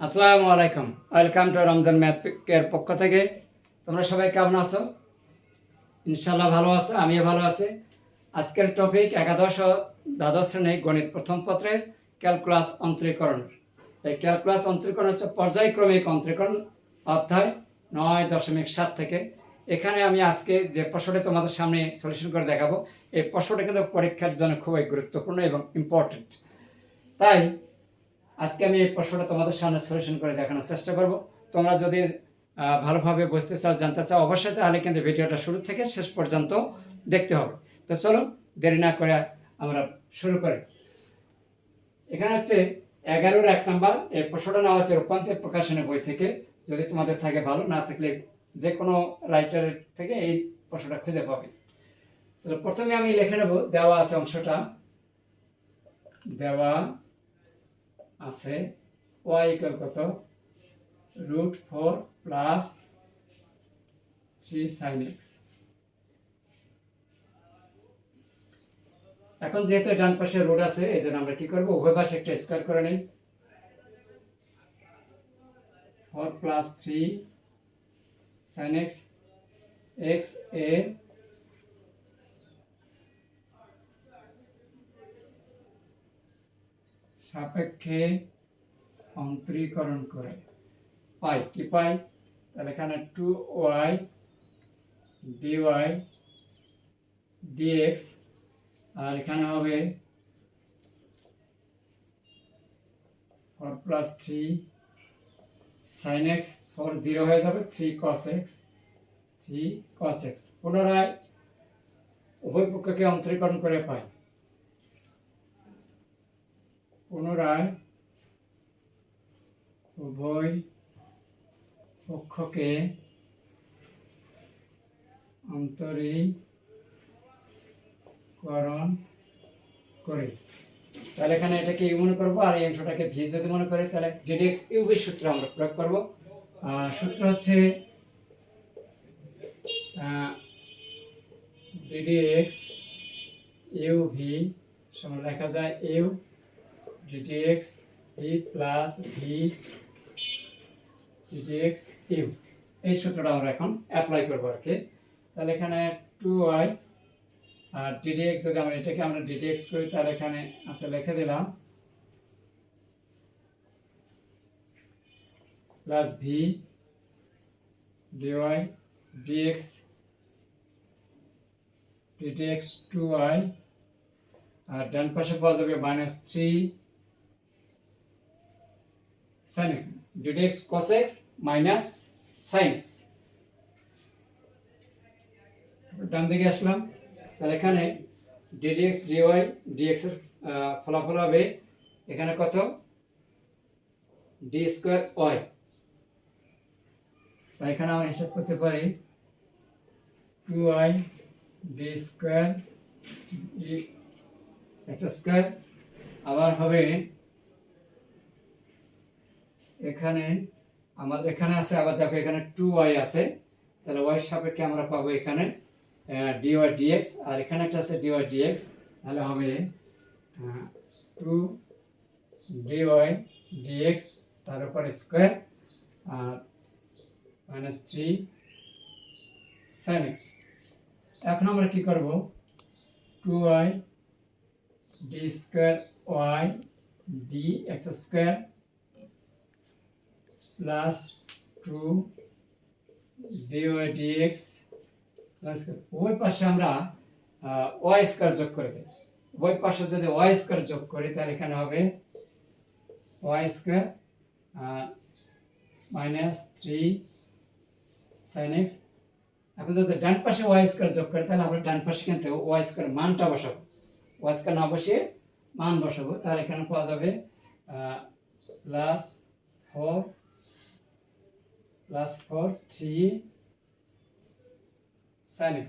আসসালামু আলাইকুম, welcome to Ramzan ম্যাথের পক্ষ থেকে। তোমরা সবাই কেমন আছো? ইনশাল্লাহ ভালো আছো, আমিও ভালো আছি। আজকের টপিক একাদশ ও দ্বাদশ শ্রেণী গণিত প্রথম পত্রের ক্যালকুলাস অন্তরীকরণ। এই ক্যালকুলাস অন্তরীকরণ হচ্ছে পর্যায়ক্রমিক অন্তরীকরণ, অধ্যায় 9.7 থেকে। এখানে আমি আজকে যে প্রশ্নটি তোমাদের সামনে সলিউশন করে দেখাবো, এই প্রশ্নটা কিন্তু পরীক্ষার জন্য খুবই গুরুত্বপূর্ণ এবং ইম্পর্টেন্ট। তাই আজকে আমি এই প্রশ্নটা তোমাদের সামনে সলিউশন করে দেখানোর চেষ্টা করব। তোমরা যদি ভালোভাবে বুঝতে চাও, জানতে চাও, অবশ্যই তাহলে কিন্তু ভিডিওটা শুরু থেকে শেষ পর্যন্ত দেখতে হবে। তো চলো দেরি না করে আমরা শুরু করি। এখানে হচ্ছে 11-1 নাম্বার। এই প্রশ্নটা নেওয়া হচ্ছে রূপান্তর প্রকাশনের বই থেকে। যদি তোমাদের থাকে ভালো, না থাকলে যে কোনো রাইটারের থেকে এই প্রশ্নটা খুঁজে পাবে। তাহলে প্রথমে আমি লিখে নেব, দেওয়া আছে অংশটা, দেওয়া আছে y ইকুয়াল কত √4 প্লাস 3 sin x। এখন যেহেতু ডান পাশে রুট আছে, এই জন্য আমরা কি করব, উভয় পাশে একটা স্কয়ার করে নিই। 4 প্লাস 3 sin x, x এ সাপেক্ষে অন্তরীকরণ করে পাই। কি পাই? তাহলে এখানে 2y dy dx, আর এখানে হবে 4 প্লাস 3 sin x, 4 0 হয়ে যাবে, 3 cos x, 3 cos x। পুনরায় উভয় পক্ষকে অন্তরীকরণ করে পাই। পুনরায় উভয় পক্ষকে অন্তরীকরণ করি। তাহলে এখানে এটাকে ইউ মনে করবো, আর এই অংশটাকে ভি যদি মনে করি, তাহলে ডিডিএক্স ইউভি সূত্র আমরা প্রয়োগ করবো। সূত্র হচ্ছে ডিডিএক্স ইউভি সমান লেখা যায় u d d x v plus v d d x u. এই সূত্রটা আমরা এখন অ্যাপ্লাই করবো আর কি। তাহলে এখানে 2y আর ডিডিএক্স, যদি আমরা এটাকে আমরা ডিডিএক্স করি, তাহলে এখানে আছে লিখে দিলাম plus v d y d x d d x 2y, আর ডান পাশে পাওয়া যাবে -3 sin x, d d x cos x minus sin x। ডান দিকে আসলাম, তাহলে এখানে ডিডিএক্স ডিওয়াই ডিএক্স এর ফলাফল হবে এখানে কত, ডি স্কয়ার ওয়াই। তাই এখানে আমরা হিসাব করতে পারি 2y D square x square, আবার হবে এখানে আমাদের এখানে আছে, আবার দেখো এখানে 2y আছে, তাহলে y সাপেক্ষে আমরা পাবো এখানে dy dx, আর এখানে একটা আছে dy dx, তাহলে হবে 2 dy dx তার উপর স্কয়ার আর -3 sin x। এখন আমরা কি করব, 2y d square y dx square plus 2 dy dx plus ওই পাশে আমরা y স্কয়ার যোগ করে দেব। ওই পাশে যদি y স্কয়ার যোগ করি, তাহলে এখানে হবে y স্কয়ার -3 sin x। এখন যদি ডান পাশে y স্কয়ার যোগ করি, তাহলে আমরা ডান পাশে কিন্তু y স্কয়ার মানটা বসাবো, y স্কয়ার না বসিয়ে মান বসাবো। তাহলে এখানে পাওয়া যাবে +4 3 sin x।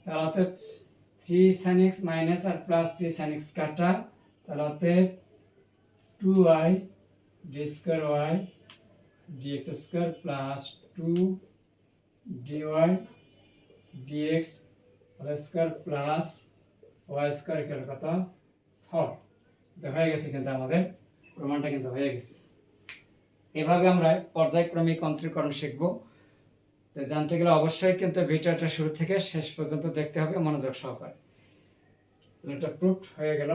তাহলে 3 sin x মাইনাস আর প্লাস 3 sin x কাটা, তাহলে 2y d square y dx square plus 2 dy dx whole square plus y square equal কত 4। হয়ে গেছে, কিন্তু আমাদের প্রমাণটা কিন্তু হয়ে গেছে। এভাবে আমরা পর্যায়ক্রমিক অন্তরীকরণ শিখব। তো জানতে গেলে অবশ্যই কিন্তু ভিডিওটা শুরু থেকে শেষ পর্যন্ত দেখতে হবে মনোযোগ সহকারে। এটা প্রুফ হয়ে গেল।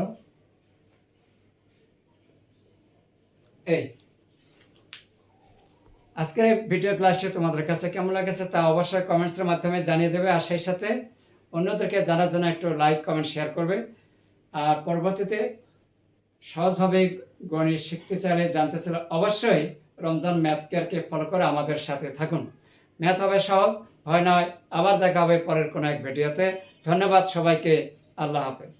এই আজকের এই ভিডিও ক্লাসটি তোমাদের কাছে কেমন লাগেছে তা অবশ্যই কমেন্টসের মাধ্যমে জানিয়ে দেবে, আর সেই সাথে অন্যদেরকে জানার জন্য একটু লাইক কমেন্ট শেয়ার করবে। আর পরবর্তীতে সহজভাবে গণিত শিখতে চাইলে জানতে চাইলে অবশ্যই রমজান ম্যাথ কেয়ারকে ফলো করে আমাদের সাথে থাকুন। ম্যাথ হবে সহজ, ভয় নয়। আবার দেখা হবে পরের কোনো এক ভিডিওতে। ধন্যবাদ সবাইকে। আল্লাহ হাফেজ।